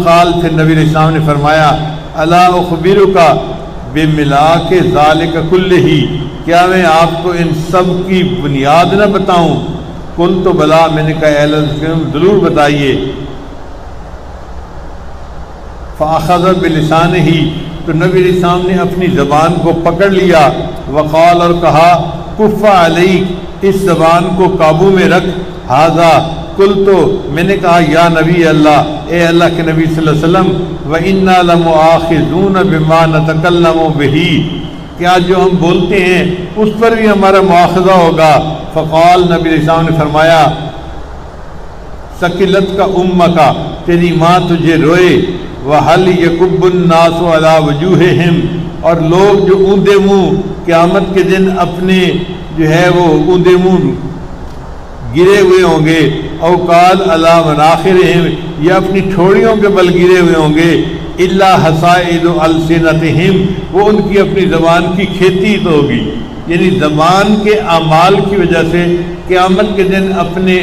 قال پھر نبی علیہ السلام نے فرمایا الا اخبرک بملاک ذالک کلہ کیا میں آپ کو ان سب کی بنیاد نہ بتاؤں؟ قلت بلا میں نے کہا اے اللہ ضرور بتائیے۔ فاخذ بلسانہ تو نبی علیہ السلام نے اپنی زبان کو پکڑ لیا، وقال اور کہا کف علیک اس زبان کو قابو میں رکھ، ھذا قلت میں نے کہا یا نبی اللہ اے اللہ کے نبی صلی اللہ علیہ وسلم وَإِنَّا لَمُؤَاخِذُونَ بِمَا نَتَكَلَّمُ بِهِ کیا جو ہم بولتے ہیں اس پر بھی ہمارا مواخذہ ہوگا؟ فقال نبی علیہ السلام نے فرمایا ثقلت کا امک تیری ماں تجھے روئے، وَهَلْ يَكُبُّ النَّاسُ عَلَى وُجُوهِهِمْ اور لوگ جو اوندے منہ قیامت کے دن اپنے جو ہے وہ اوندے منہ گرے ہوئے ہوں گے، او قال علی مناخرہم یا اپنی ٹھوڑیوں کے بل گرے ہوئے ہوں گے، الا حصائد السنتہم وہ ان کی اپنی زبان کی کھیتی تو ہوگی، یعنی زبان کے اعمال کی وجہ سے قیامت کے دن اپنے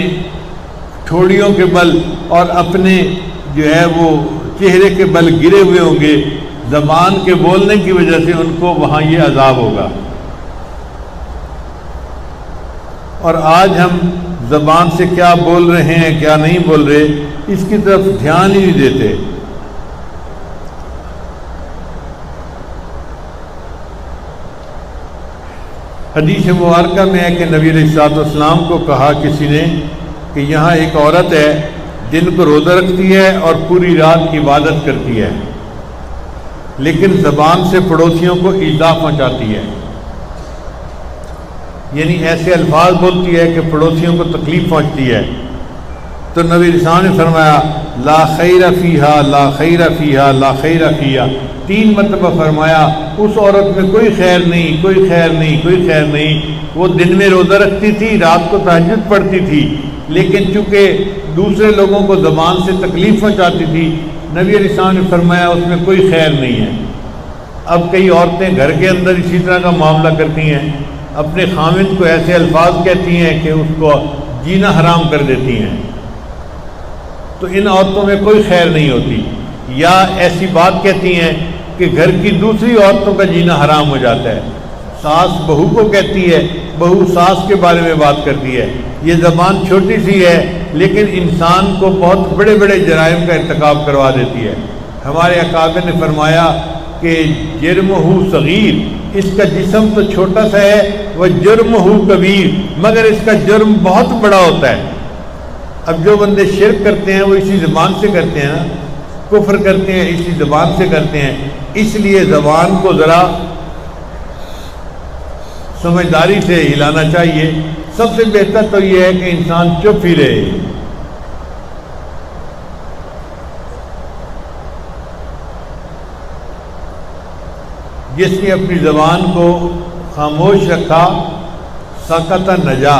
ٹھوڑیوں کے بل اور اپنے جو ہے وہ چہرے کے بل گرے ہوئے ہوں گے، زبان کے بولنے کی وجہ سے ان کو وہاں یہ عذاب ہوگا۔ اور آج ہم زبان سے کیا بول رہے ہیں کیا نہیں بول رہے اس کی طرف دھیان ہی نہیں دیتے۔ حدیث مبارکہ میں ہے کہ نبی علیہ السلام کو کہا کسی نے کہ یہاں ایک عورت ہے دن کو روزہ رکھتی ہے اور پوری رات عبادت کرتی ہے، لیکن زبان سے پڑوسیوں کو ایذا پہنچاتی ہے، یعنی ایسے الفاظ بولتی ہے کہ پڑوسیوں کو تکلیف پہنچتی ہے۔ تو نبی علیہ السلام نے فرمایا لا خیر فیہا لا خیر فیہا لا خیر فیہا 3 مرتبہ فرمایا اس عورت میں کوئی خیر نہیں کوئی خیر نہیں کوئی خیر نہیں۔ وہ دن میں روزہ رکھتی تھی، رات کو تہجد پڑھتی تھی، لیکن چونکہ دوسرے لوگوں کو زبان سے تکلیف پہنچاتی تھی، نبی علیہ السلام نے فرمایا اس میں کوئی خیر نہیں ہے۔ اب کئی عورتیں گھر کے اندر اسی طرح کا معاملہ کرتی ہیں، اپنے خامند کو ایسے الفاظ کہتی ہیں کہ اس کو جینا حرام کر دیتی ہیں، تو ان عورتوں میں کوئی خیر نہیں ہوتی۔ یا ایسی بات کہتی ہیں کہ گھر کی دوسری عورتوں کا جینا حرام ہو جاتا ہے، ساس بہو کو کہتی ہے، بہو ساس کے بارے میں بات کرتی ہے۔ یہ زبان چھوٹی سی ہے لیکن انسان کو بہت بڑے بڑے جرائم کا ارتکاب کروا دیتی ہے۔ ہمارے اکابر نے فرمایا کہ جرمہ صغیر اس کا جسم تو چھوٹا سا ہے، وہ جرمہ کبیر مگر اس کا جرم بہت بڑا ہوتا ہے۔ اب جو بندے شرک کرتے ہیں وہ اسی زبان سے کرتے ہیں نا، کفر کرتے ہیں اسی زبان سے کرتے ہیں، اس لیے زبان کو ذرا سمجھداری سے ہلانا چاہیے۔ سب سے بہتر تو یہ ہے کہ انسان چپ ہی رہے۔ جس نے اپنی زبان کو خاموش رکھا سکت نجا،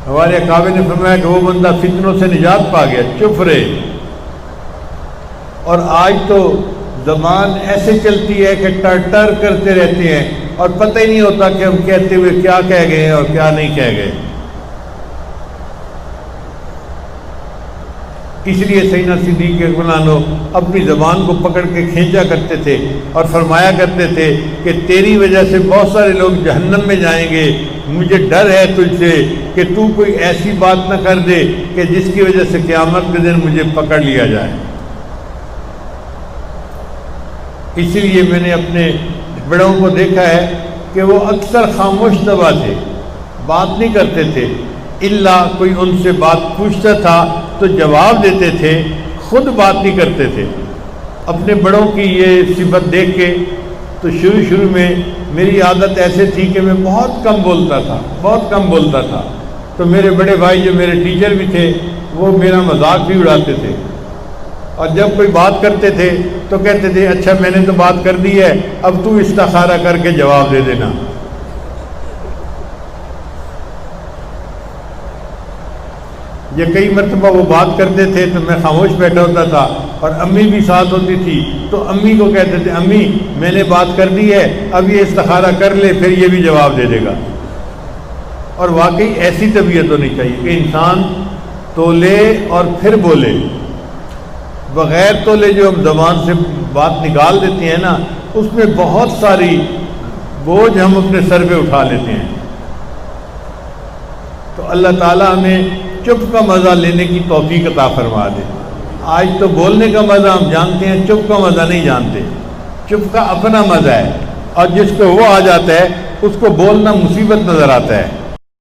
ہمارے اکابر نے فرمایا کہ وہ بندہ فتنوں سے نجات پا گیا، چپ رہے۔ اور آج تو زبان ایسے چلتی ہے کہ ٹر ٹر کرتے رہتے ہیں اور پتہ ہی نہیں ہوتا کہ ہم کہتے ہوئے کیا کہہ گئے اور کیا نہیں کہہ گئے۔ اس لیے سیدنا صدیق رضی اللہ عنہ اپنی زبان کو پکڑ کے کھینچا کرتے تھے اور فرمایا کرتے تھے کہ تیری وجہ سے بہت سارے لوگ جہنم میں جائیں گے، مجھے ڈر ہے تجھ سے کہ تو کوئی ایسی بات نہ کر دے کہ جس کی وجہ سے قیامت کے دن مجھے پکڑ لیا جائے۔ اسی لیے میں نے اپنے بڑوں کو دیکھا ہے کہ وہ اکثر خاموش طبع تھے، بات نہیں کرتے تھے، الا کوئی ان سے بات پوچھتا تھا تو جواب دیتے تھے، خود بات نہیں کرتے تھے۔ اپنے بڑوں کی یہ صفت دیکھ کے تو شروع میں میری عادت ایسے تھی کہ میں بہت کم بولتا تھا، تو میرے بڑے بھائی جو میرے ٹیچر بھی تھے وہ میرا مذاق بھی اڑاتے تھے، اور جب کوئی بات کرتے تھے تو کہتے تھے اچھا میں نے تو بات کر دی ہے، اب تو استخارہ کر کے جواب دے دینا۔ یہ کئی مرتبہ وہ بات کرتے تھے تو میں خاموش بیٹھا ہوتا تھا، اور امی بھی ساتھ ہوتی تھی تو امی کو کہتے تھے امی میں نے بات کر دی ہے، اب یہ استخارہ کر لے پھر یہ بھی جواب دے دے گا۔ اور واقعی ایسی طبیعت ہونی چاہیے کہ انسان تولے اور پھر بولے۔ بغیر تولے جو ہم زبان سے بات نکال دیتے ہیں نا، اس میں بہت ساری بوجھ ہم اپنے سر پہ اٹھا لیتے ہیں۔ تو اللہ تعالیٰ ہمیں چپ کا مزہ لینے کی توفیق عطا فرما دے۔ آج تو بولنے کا مزہ ہم جانتے ہیں، چپ کا مزہ نہیں جانتے۔ چپ کا اپنا مزہ ہے، اور جس کو وہ آ جاتا ہے اس کو بولنا مصیبت نظر آتا ہے۔